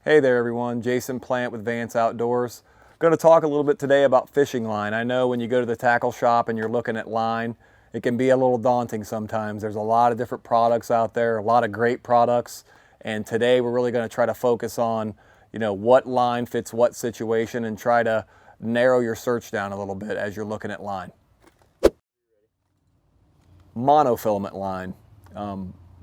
Hey there everyone, Jason Plant with Vance Outdoors. Going to talk a little bit today about fishing line. I know when you go to the tackle shop and you're looking at line, it can be a little daunting sometimes. There's a lot of different products out there, a lot of great products, and today we're really going to try to focus on, what line fits what situation and try to narrow your search down a little bit as you're looking at line. Monofilament line.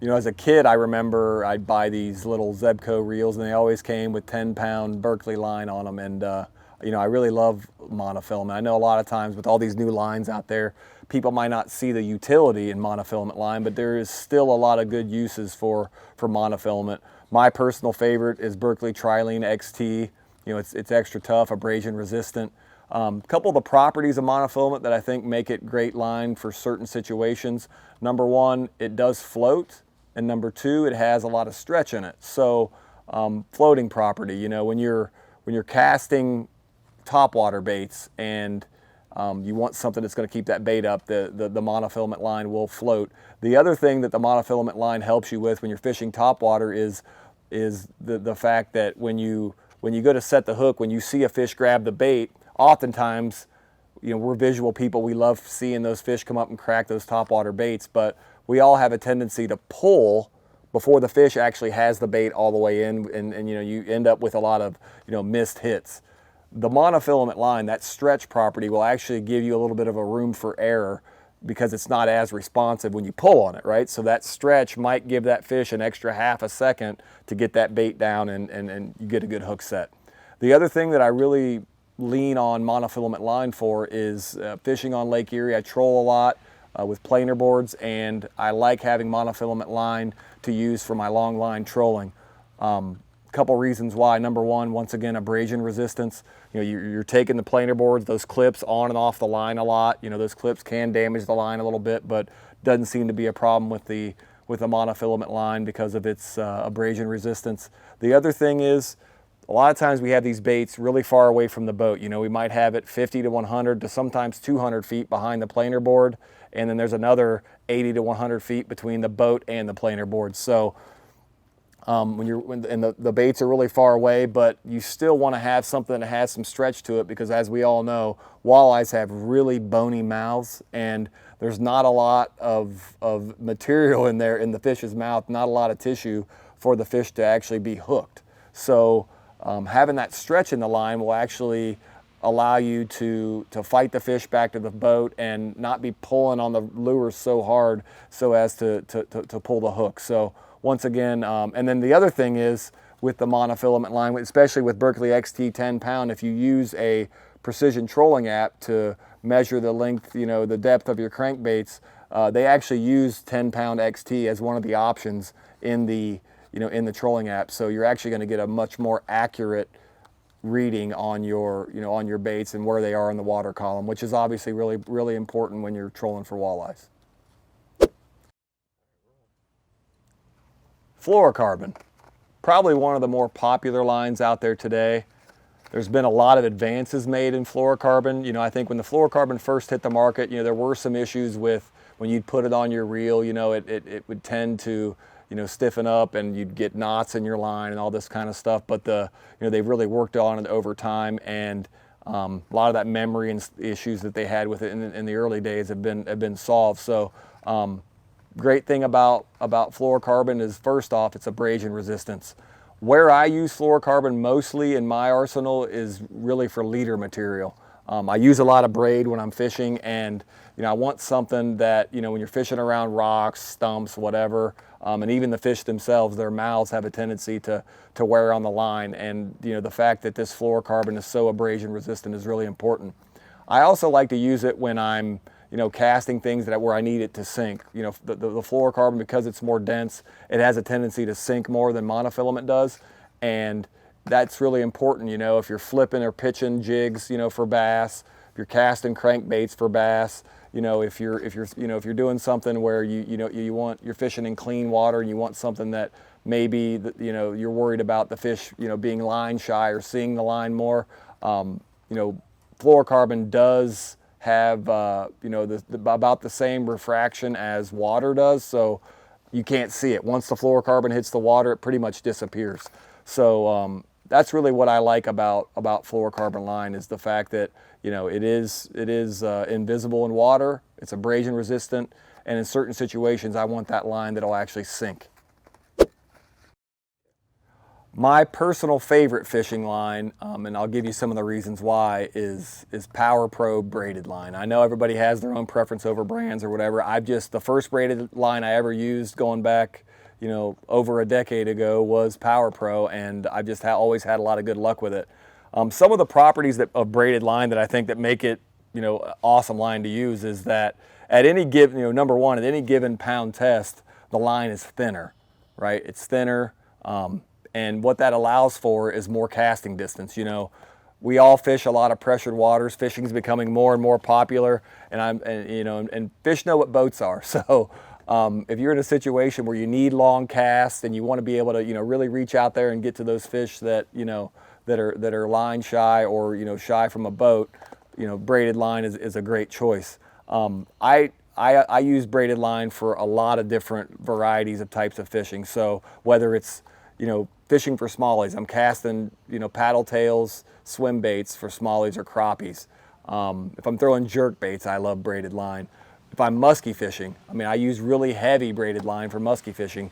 As a kid, I remember I'd buy these little Zebco reels, and they always came with 10-pound Berkeley line on them. And I really love monofilament. I know a lot of times with all these new lines out there, people might not see the utility in monofilament line, but there is still a lot of good uses for monofilament. My personal favorite is Berkeley Trilene XT. It's extra tough, abrasion resistant. A couple of the properties of monofilament that I think make it great line for certain situations. Number one, it does float. And number two, it has a lot of stretch in it. So floating property, when you're casting topwater baits and you want something that's going to keep that bait up, the monofilament line will float. The other thing that the monofilament line helps you with when you're fishing topwater is the fact that when you go to set the hook, when you see a fish grab the bait, oftentimes, we're visual people. We love seeing those fish come up and crack those topwater baits, but we all have a tendency to pull before the fish actually has the bait all the way in, and you end up with a lot of missed hits. The monofilament line, that stretch property, will actually give you a little bit of a room for error because it's not as responsive when you pull on it, right? So that stretch might give that fish an extra half a second to get that bait down and you get a good hook set. The other thing that I really lean on monofilament line for is fishing on Lake Erie. I troll a lot with planer boards, and I like having monofilament line to use for my long line trolling. Couple reasons why. Number one, once again, abrasion resistance. You're taking the planer boards, those clips on and off the line a lot. Those clips can damage the line a little bit, but doesn't seem to be a problem with the monofilament line because of its abrasion resistance. The other thing is, a lot of times we have these baits really far away from the boat. We might have it 50 to 100 to sometimes 200 feet behind the planer board, and then there's another 80 to 100 feet between the boat and the planer board. So when the baits are really far away, but you still want to have something that has some stretch to it, because as we all know, walleyes have really bony mouths, and there's not a lot of material in there in the fish's mouth, not a lot of tissue for the fish to actually be hooked. So having that stretch in the line will actually allow you to fight the fish back to the boat and not be pulling on the lure so hard so as to pull the hook. So once again, and then the other thing is with the monofilament line, especially with Berkeley XT 10-pound, if you use a precision trolling app to measure the length, the depth of your crankbaits, they actually use 10-pound XT as one of the options in the trolling app. So you're actually going to get a much more accurate reading on your baits and where they are in the water column, which is obviously really, really important when you're trolling for walleyes. Fluorocarbon, probably one of the more popular lines out there today. There's been a lot of advances made in fluorocarbon. I think when the fluorocarbon first hit the market, there were some issues with when you'd put it on your reel, it would tend to stiffen up, and you'd get knots in your line and all this kind of stuff. But they've really worked on it over time, and a lot of that memory and issues that they had with it in the early days have been solved. So great thing about fluorocarbon is, first off, it's abrasion resistance. Where I use fluorocarbon mostly in my arsenal is really for leader material. I use a lot of braid when I'm fishing, and I want something that when you're fishing around rocks, stumps, whatever, and even the fish themselves, their mouths have a tendency to wear on the line, and the fact that this fluorocarbon is so abrasion resistant is really important. I also like to use it when I'm casting things where I need it to sink. The fluorocarbon, because it's more dense, it has a tendency to sink more than monofilament does, and that's really important. If you're flipping or pitching jigs, for bass, if you're casting crankbaits for bass, if you're doing something where you're fishing in clean water and you want something that maybe you're worried about the fish being line shy or seeing the line more, fluorocarbon does have about the same refraction as water does, so you can't see it. Once the fluorocarbon hits the water, it pretty much disappears. So that's really what I like about fluorocarbon line, is the fact that, you know, it is invisible in water, it's abrasion resistant, and in certain situations I want that line that'll actually sink. My personal favorite fishing line, and I'll give you some of the reasons why, is Power Pro braided line. I know everybody has their own preference over brands or whatever. The first braided line I ever used, going back, you know, over a decade ago, was Power Pro, and I've just always had a lot of good luck with it. Some of the properties of braided line that I think that make it, you know, an awesome line to use is that at any given, you know, number one, at any given pound test, the line is thinner, right? It's thinner. And what that allows for is more casting distance. You know, we all fish a lot of pressured waters. Fishing is becoming more and more popular, and fish know what boats are. So if you're in a situation where you need long casts and you want to be able to, you know, really reach out there and get to those fish that, you know, that are line shy, or, you know, shy from a boat, you know, braided line is a great choice. I use braided line for a lot of different varieties of types of fishing. So whether it's, you know, fishing for smallies, I'm casting, you know, paddle tails, swim baits for smallies or crappies. If I'm throwing jerk baits, I love braided line. If I'm musky fishing, I mean, I use really heavy braided line for musky fishing.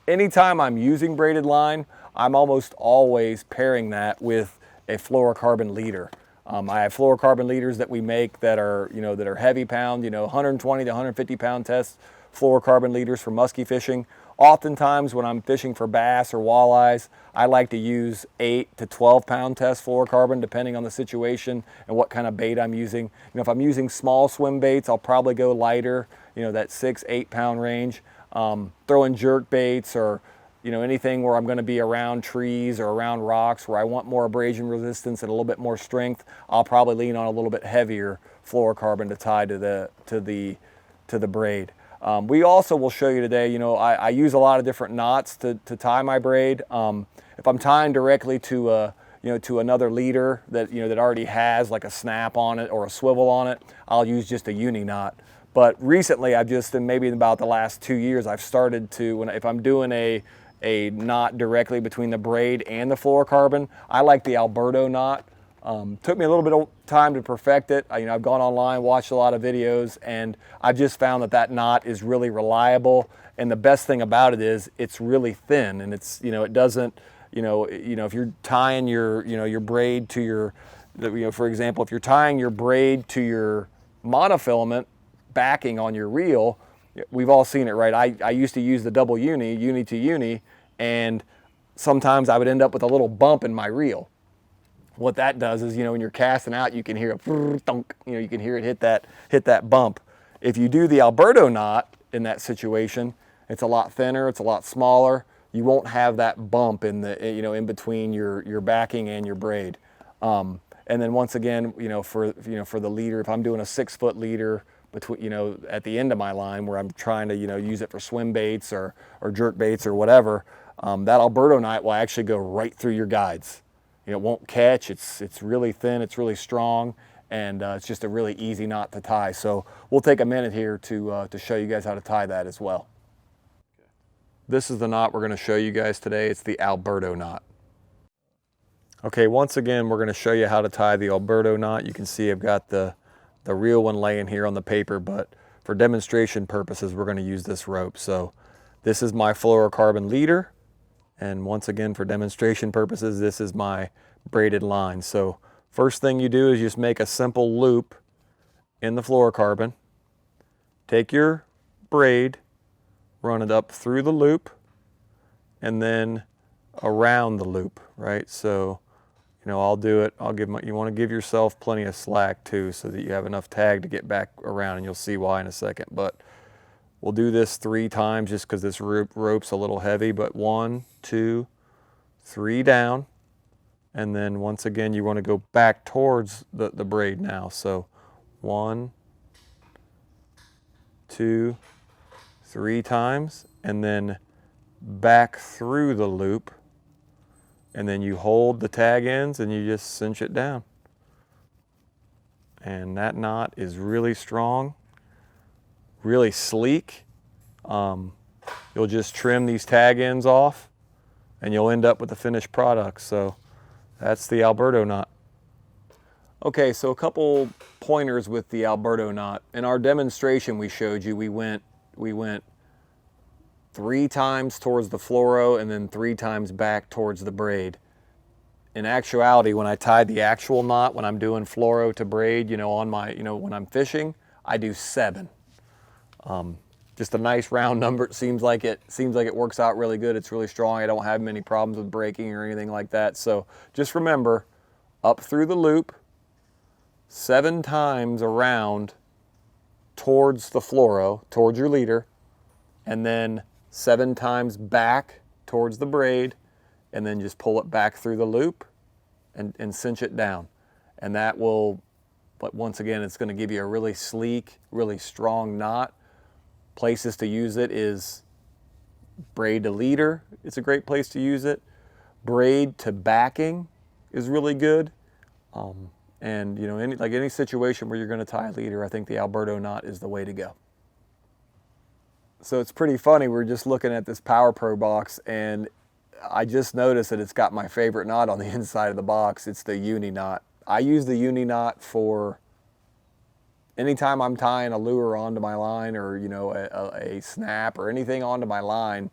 Anytime I'm using braided line, I'm almost always pairing that with a fluorocarbon leader. I have fluorocarbon leaders that we make that are, you know, that are heavy pound, you know, 120 to 150 pound tests, fluorocarbon leaders for musky fishing. Oftentimes when I'm fishing for bass or walleyes, I like to use 8 to 12 pound test fluorocarbon, depending on the situation and what kind of bait I'm using. You know, if I'm using small swim baits, I'll probably go lighter, you know, that 6-8 pound range. Throwing jerk baits, or, you know, anything where I'm going to be around trees or around rocks where I want more abrasion resistance and a little bit more strength, I'll probably lean on a little bit heavier fluorocarbon to tie to the braid. We also will show you today, you know, I use a lot of different knots to tie my braid. If I'm tying directly to to another leader that, you know, that already has like a snap on it or a swivel on it, I'll use just a Uni Knot. But recently, maybe in about the last 2 years, I've started to, if I'm doing a knot directly between the braid and the fluorocarbon, I like the Alberto Knot. Took me a little bit of time to perfect it. I've gone online, watched a lot of videos, and I've just found that knot is really reliable. And the best thing about it is it's really thin, and it's, you know, it doesn't, if you're tying your braid to your, for example, if you're tying your braid to your monofilament backing on your reel, we've all seen it, right? I used to use the double uni to uni, and sometimes I would end up with a little bump in my reel. What that does is, when you're casting out, you can hear a thunk, you can hear it hit that bump. If you do the Alberto Knot in that situation, it's a lot thinner, it's a lot smaller. You won't have that bump in in between your backing and your braid. And then once again, for the leader, if I'm doing a 6-foot leader between, at the end of my line where I'm trying to, use it for swim baits or jerk baits or whatever, that Alberto Knot will actually go right through your guides. It won't catch. It's really thin. It's really strong, and it's just a really easy knot to tie. So we'll take a minute here to show you guys how to tie that as well. This is the knot we're going to show you guys today. It's the Alberto Knot. Okay, once again, we're going to show you how to tie the Alberto Knot. You can see I've got the real one laying here on the paper, but for demonstration purposes, we're going to use this rope. So this is my fluorocarbon leader. And once again, for demonstration purposes, this is my braided line. So first thing you do is just make a simple loop in the fluorocarbon. Take your braid, run it up through the loop, and then around the loop, right? So, I'll do it. You want to give yourself plenty of slack too, so that you have enough tag to get back around, and you'll see why in a second. But we'll do this 3 times just because this rope's a little heavy, but 1, 2, 3 down. And then once again, you want to go back towards the braid now. So 1, 2, 3 times, and then back through the loop. And then you hold the tag ends and you just cinch it down. And that knot is really strong, really sleek. You'll just trim these tag ends off, and you'll end up with the finished product. So that's the Alberto Knot. Okay, so a couple pointers with the Alberto Knot. In our demonstration we showed you, we went 3 times towards the fluoro and then 3 times back towards the braid. In actuality, when I tie the actual knot, when I'm doing fluoro to braid, on my, when I'm fishing, I do 7. Just a nice round number. It seems like it works out really good. It's really strong. I don't have many problems with breaking or anything like that. So just remember, up through the loop, 7 times around towards the fluoro, towards your leader, and then 7 times back towards the braid, and then just pull it back through the loop and cinch it down. And that will, but once again, it's going to give you a really sleek, really strong knot. Places to use it is braid to leader. It's a great place to use it. Braid to backing is really good. And any situation where you're going to tie a leader, I think the Alberto Knot is the way to go. So it's pretty funny. We're just looking at this Power Pro box, and I just noticed that it's got my favorite knot on the inside of the box. It's the Uni Knot. I use the Uni Knot for anytime I'm tying a lure onto my line, or a snap or anything onto my line,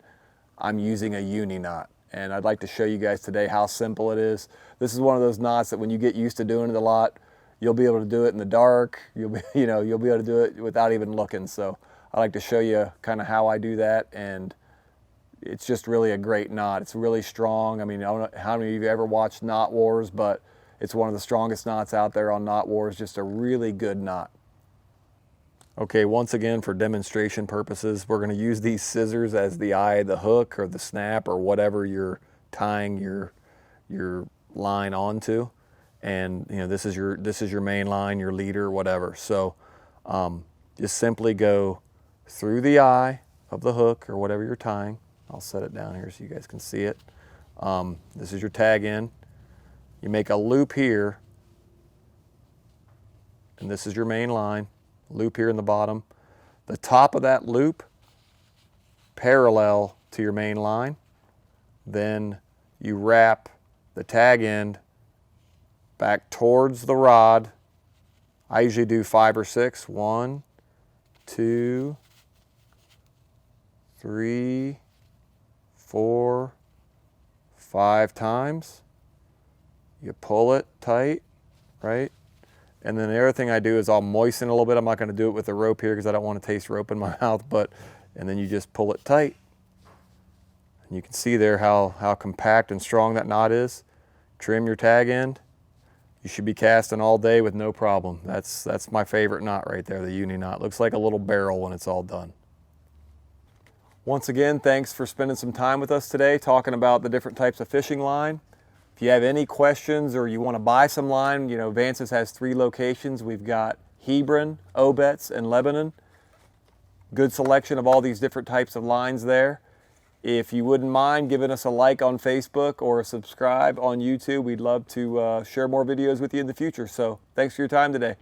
I'm using a Uni Knot. And I'd like to show you guys today how simple it is. This is one of those knots that when you get used to doing it a lot, you'll be able to do it in the dark. You'll be able to do it without even looking. So I like to show you kind of how I do that, and it's just really a great knot. It's really strong. I mean, I don't know how many of you ever watched Knot Wars, but it's one of the strongest knots out there on Knot Wars. Just a really good knot. Okay, once again, for demonstration purposes, we're going to use these scissors as the eye of the hook or the snap or whatever you're tying your line onto. And this is your main line, your leader, whatever. So just simply go through the eye of the hook or whatever you're tying. I'll set it down here so you guys can see it. This is your tag end. You make a loop here, and this is your main line. Loop here in the bottom. The top of that loop parallel to your main line. Then you wrap the tag end back towards the rod. I usually do 5 or 6. 1, 2, 3, 4, 5 times. You pull it tight, right? And then the other thing I do is I'll moisten a little bit. I'm not going to do it with the rope here because I don't want to taste rope in my mouth, and then you just pull it tight. And you can see there how compact and strong that knot is. Trim your tag end. You should be casting all day with no problem. That's my favorite knot right there, the Uni Knot. Looks like a little barrel when it's all done. Once again, thanks for spending some time with us today talking about the different types of fishing line. If you have any questions or you want to buy some line, Vance's has 3 locations. We've got Hebron, Obetz, and Lebanon. Good selection of all these different types of lines there. If you wouldn't mind giving us a like on Facebook or a subscribe on YouTube, we'd love to share more videos with you in the future. So thanks for your time today.